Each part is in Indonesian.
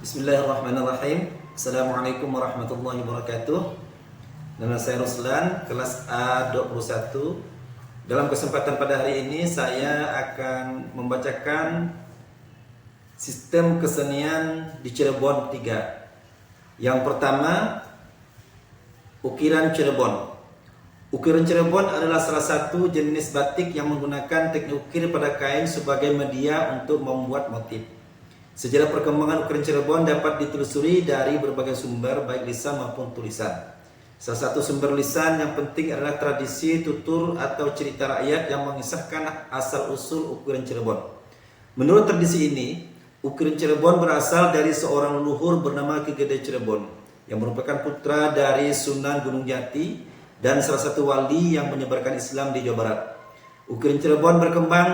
Bismillahirrahmanirrahim. Assalamualaikum warahmatullahi wabarakatuh. Nama saya Ruslan, kelas A21. Dalam kesempatan pada hari ini saya akan membacakan sistem kesenian di Cirebon 3. Yang pertama, ukiran Cirebon. Ukiran Cirebon adalah salah satu jenis batik yang menggunakan teknik ukir pada kain sebagai media untuk membuat motif. Sejarah perkembangan ukiran Cirebon dapat ditelusuri dari berbagai sumber, baik lisan maupun tulisan. Salah satu sumber lisan yang penting adalah tradisi, tutur, atau cerita rakyat yang mengisahkan asal-usul ukiran Cirebon. Menurut tradisi ini, ukiran Cirebon berasal dari seorang leluhur bernama Ki Gede Cirebon, yang merupakan putra dari Sunan Gunung Jati dan salah satu wali yang menyebarkan Islam di Jawa Barat. Ukiran Cirebon berkembang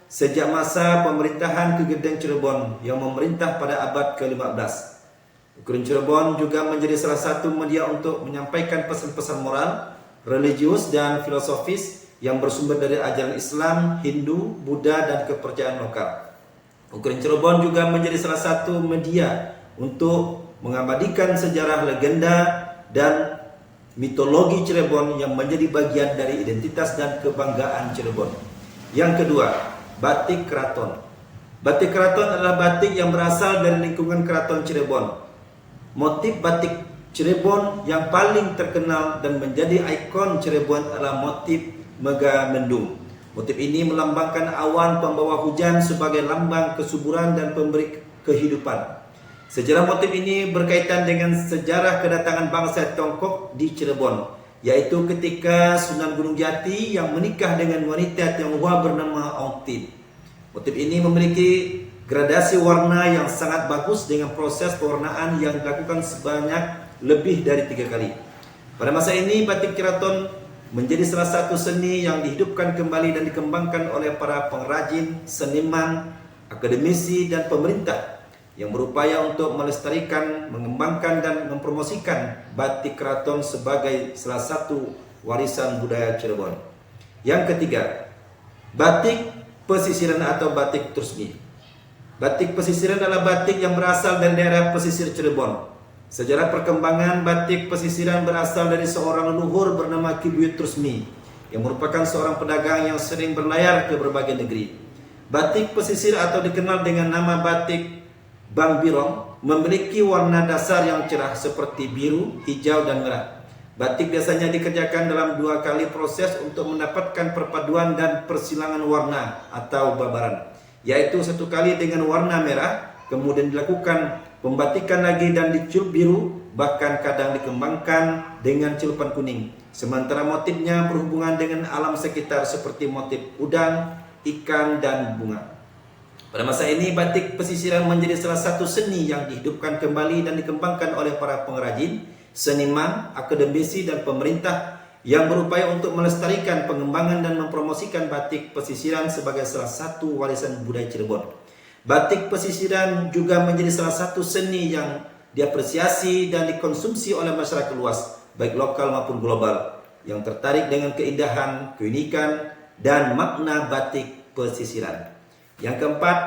sejak masa pemerintahan Ki Gede Cirebon yang memerintah pada abad ke-15. Ukiran Cirebon juga menjadi salah satu media untuk menyampaikan pesan-pesan moral, religius, dan filosofis yang bersumber dari ajaran Islam, Hindu, Buddha, dan kepercayaan lokal. Ukiran Cirebon juga menjadi salah satu media untuk mengabadikan sejarah, legenda, dan mitologi Cirebon yang menjadi bagian dari identitas dan kebanggaan Cirebon. Yang kedua, batik keraton. Batik keraton adalah batik yang berasal dari lingkungan keraton Cirebon. Motif batik Cirebon yang paling terkenal dan menjadi ikon Cirebon adalah motif Megamendung. Motif ini melambangkan awan pembawa hujan sebagai lambang kesuburan dan pemberi kehidupan. Sejarah motif ini berkaitan dengan sejarah kedatangan bangsa Tiongkok di Cirebon, yaitu ketika Sunan Gunung Jati yang menikah dengan wanita Tionghoa bernama Ong Tin. Motif ini memiliki gradasi warna yang sangat bagus dengan proses pewarnaan yang dilakukan sebanyak lebih dari 3 kali. Pada masa ini, batik keraton menjadi salah satu seni yang dihidupkan kembali dan dikembangkan oleh para pengrajin, seniman, akademisi, dan pemerintah yang berupaya untuk melestarikan, mengembangkan, dan mempromosikan batik keraton sebagai salah satu warisan budaya Cirebon. Yang ketiga, batik pesisiran atau batik Trusmi. Batik pesisiran adalah batik yang berasal dari daerah pesisir Cirebon. Sejarah perkembangan batik pesisiran berasal dari seorang leluhur bernama Ki Buyut Trusmi, yang merupakan seorang pedagang yang sering berlayar ke berbagai negeri. Batik pesisir atau dikenal dengan nama batik Bang Birong memiliki warna dasar yang cerah seperti biru, hijau, dan merah. Batik biasanya dikerjakan dalam 2 kali proses untuk mendapatkan perpaduan dan persilangan warna atau babaran, yaitu 1 kali dengan warna merah, kemudian dilakukan pembatikan lagi dan dicelup biru, bahkan kadang dikembangkan dengan celupan kuning. Sementara motifnya berhubungan dengan alam sekitar seperti motif udang, ikan, dan bunga. Pada masa ini, batik pesisiran menjadi salah satu seni yang dihidupkan kembali dan dikembangkan oleh para pengrajin, seniman, akademisi, dan pemerintah yang berupaya untuk melestarikan, pengembangan, dan mempromosikan batik pesisiran sebagai salah satu warisan budaya Cirebon. Batik pesisiran juga menjadi salah satu seni yang diapresiasi dan dikonsumsi oleh masyarakat luas, baik lokal maupun global, yang tertarik dengan keindahan, keunikan, dan makna batik pesisiran. Yang keempat,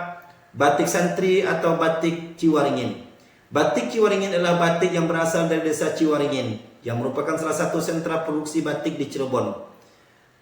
batik santri atau batik Ciwaringin. Batik Ciwaringin adalah batik yang berasal dari desa Ciwaringin, yang merupakan salah satu sentra produksi batik di Cirebon.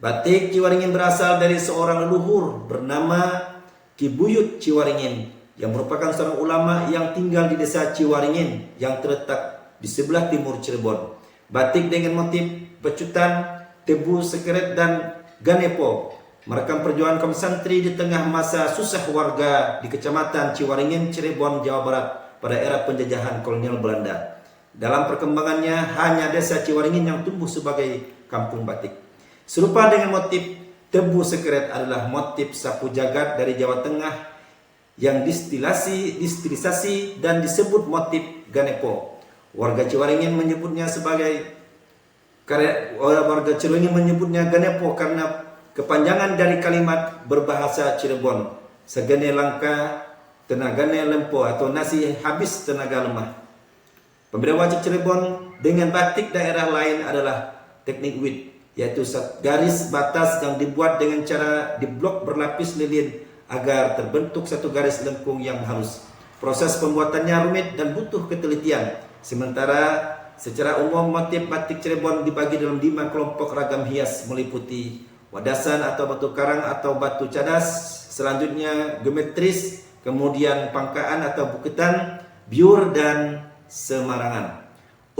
Batik Ciwaringin berasal dari seorang leluhur bernama Ki Buyut Ciwaringin, yang merupakan seorang ulama yang tinggal di desa Ciwaringin yang terletak di sebelah timur Cirebon. Batik dengan motif pecutan, tebu, sekeret, dan ganepo merekam perjuangan kaum santri di tengah masa susah warga di Kecamatan Ciwaringin, Cirebon, Jawa Barat pada era penjajahan kolonial Belanda. Dalam perkembangannya, hanya desa Ciwaringin yang tumbuh sebagai kampung batik. Serupa dengan motif tebu sekeret adalah motif sapu jagat dari Jawa Tengah yang distilisasi dan disebut motif ganepo. Warga Ciwaringin menyebutnya ganepo karena kepanjangan dari kalimat berbahasa Cirebon, segene langka, tenagane lempo, atau nasi habis tenaga lemah. Pembeda wajib Cirebon dengan batik daerah lain adalah teknik wit, yaitu garis batas yang dibuat dengan cara diblok berlapis lilin agar terbentuk satu garis lengkung yang halus. Proses pembuatannya rumit dan butuh ketelitian. Sementara secara umum motif batik Cirebon dibagi dalam 5 kelompok ragam hias meliputi wadasan atau batu karang atau batu cadas, selanjutnya geometris, kemudian pangkaan atau buketan, biur, dan semarangan.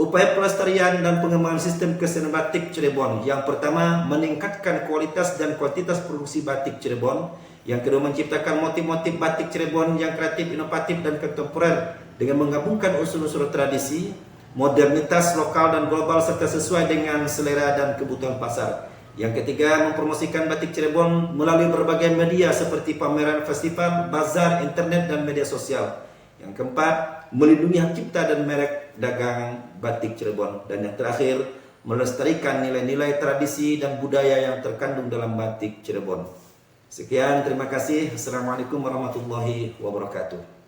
Upaya pelestarian dan pengembangan sistem kesenian batik Cirebon. Yang pertama, meningkatkan kualitas dan kuantitas produksi batik Cirebon. Yang kedua, menciptakan motif-motif batik Cirebon yang kreatif, inovatif, dan kontemporer dengan menggabungkan unsur-unsur tradisi, modernitas lokal dan global serta sesuai dengan selera dan kebutuhan pasar. Yang ketiga, mempromosikan batik Cirebon melalui berbagai media seperti pameran, festival, bazar, internet, dan media sosial. Yang keempat, melindungi hak cipta dan merek dagang batik Cirebon. Dan yang terakhir, melestarikan nilai-nilai tradisi dan budaya yang terkandung dalam batik Cirebon. Sekian, terima kasih. Assalamualaikum warahmatullahi wabarakatuh.